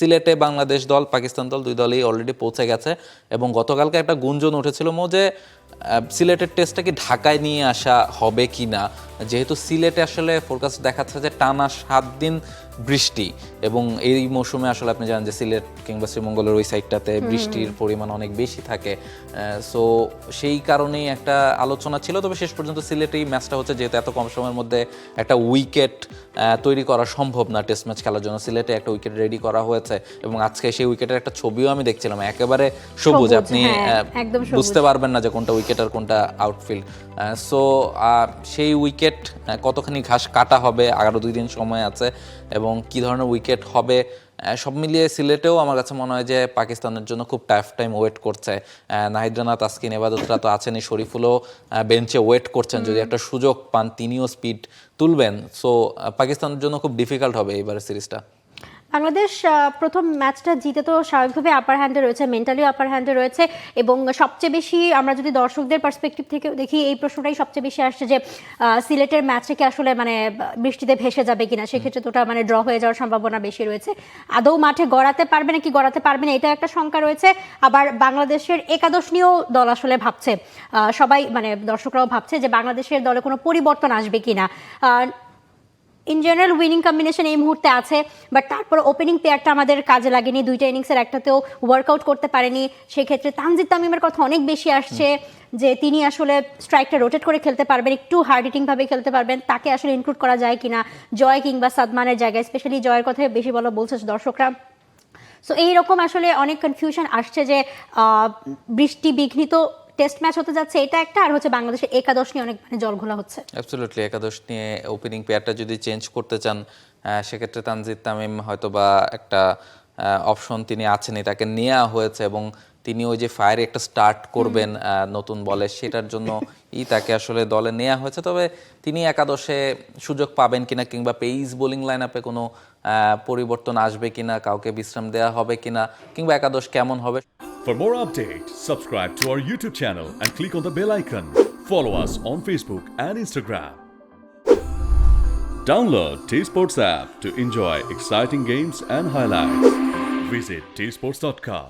সিলেটে বাংলাদেশ দল পাকিস্তান দল দুই দলই অলরেডি পৌঁছে গেছে এবং গতকালকে একটা গুঞ্জন উঠেছিল যে সিলেটের টেস্টটা কি ঢাকায় নিয়ে আসা হবে কি না, যেহেতু সিলেটে আসলে ফোরকাস্ট দেখাচ্ছে যে টানা 7 দিন বৃষ্টি এবং এই মৌসুমে আসলে আপনি জানেন যে সিলেট কিংবা শ্রীমঙ্গলের ওই সাইডটাতে বৃষ্টির পরিমাণ অনেক বেশি থাকে। সো সেই কারণেই একটা আলোচনা ছিল, তবে শেষ পর্যন্ত সিলেটে এই ম্যাচটা হচ্ছে যেহেতু এত কম সময়ের মধ্যে একটা উইকেট তৈরি করা সম্ভব না টেস্ট ম্যাচ খেলার জন্য, সিলেটে একটা উইকেট রেডি করা হয়েছে এবং আজকে সেই উইকেটের একটা ছবিও আমি দেখছিলাম, একেবারে সবুজ, আপনি বুঝতে পারবেন না যে কোনটা উইকেট আর কোনটা আউটফিল্ড। সো সেই উইকেট কতখানি ঘাস কাটা হবে, আরও 2 দিন সময় আছে এবং কি ধরনের উইকেট হবে সব মিলিয়ে সিলেটেও আমার কাছে মনে হয় যে পাকিস্তানের জন্য খুব টাফ টাইম ওয়েট করছে। নাহিদ রানা, তাসকিন, এবাদতরা তো আছেনই, শরীফুলও বেঞ্চে ওয়েট করছেন, যদি একটা সুযোগ পান তিনিও স্পিড তুলবেন। সো পাকিস্তানের জন্য খুব ডিফিকাল্ট হবে এইবারের সিরিজটা। বাংলাদেশ প্রথম ম্যাচটা জিতে তো স্বাভাবিকভাবে আপার হ্যান্ডে রয়েছে, মেন্টালিও আপার হ্যান্ডে রয়েছে এবং সবচেয়ে বেশি আমরা যদি দর্শকদের পার্সপেক্টিভ থেকে দেখি এই প্রশ্নটাই সবচেয়ে বেশি আসছে যে সিলেটের ম্যাচে কি আসলে মানে বৃষ্টিতে ভেসে যাবে কিনা, সেক্ষেত্রে তো ওটা মানে ড্র হয়ে যাওয়ার সম্ভাবনা বেশি রয়েছে। আদৌ মাঠে গড়াতে পারবে নাকি গড়াতে পারবে না, এটা একটা শঙ্কা রয়েছে। আবার বাংলাদেশের একাদশ নিয়েও দল আসলে ভাবছে, সবাই মানে দর্শকরাও ভাবছে যে বাংলাদেশের দলে কোনো পরিবর্তন আসবে কিনা। ইন জেনারেল উইনিং কম্বিনেশন এই মুহূর্তে আছে, বাট তারপর ওপেনিং পেয়ারটা আমাদের কাজে লাগেনি, 2টা ইনিংসের একটাতেও ওয়ার্কআউট করতে পারেনি। সেক্ষেত্রে তানজিদ তামিমের কথা অনেক বেশি আসছে যে তিনি আসলে স্ট্রাইকটা রোটেট করে খেলতে পারবেন, একটু হার্ড হিটিংভাবে খেলতে পারবেন, তাকে আসলে ইনক্লুড করা যায় কিনা জয় কিংবা সাদমানের জায়গায়, স্পেশালি জয়ের কথা বেশি বলছে দর্শকরা। সো এইরকম আসলে অনেক কনফিউশন আসছে যে বৃষ্টি বিঘ্নিত টেস্ট ম্যাচ হতে যাচ্ছে, এটা একটা, আর হচ্ছে বাংলাদেশের একাদশ নিয়ে অনেক মানে জলঘোলা হচ্ছে। অ্যাবসলিউটলি, একাদশ নিয়ে ওপেনিং পেয়ারটা যদি চেঞ্জ করতে চান সেক্ষেত্রে তানজিদ তামিম হয়তো বা একটা অপশন তিনি আছেনই, তাকে নেওয়া হয়েছে এবং তিনি ওই যে ফায়ারে একটা স্টার্ট করবেন নতুন বলে, সেটার জন্য তাকে আসলে দলে নেওয়া হয়েছে। তবে তিনি একাদশে সুযোগ পাবেন কিনা কিংবা পেস বোলিং লাইন আপে কোনো পরিবর্তন আসবে কিনা, কাউকে বিশ্রাম দেওয়া হবে কিনা কিংবা একাদশ কেমন হবে। For more updates, subscribe to our YouTube channel and click on the bell icon. Follow us on Facebook and Instagram. Download T-Sports app to enjoy exciting games and highlights. Visit tsports.com.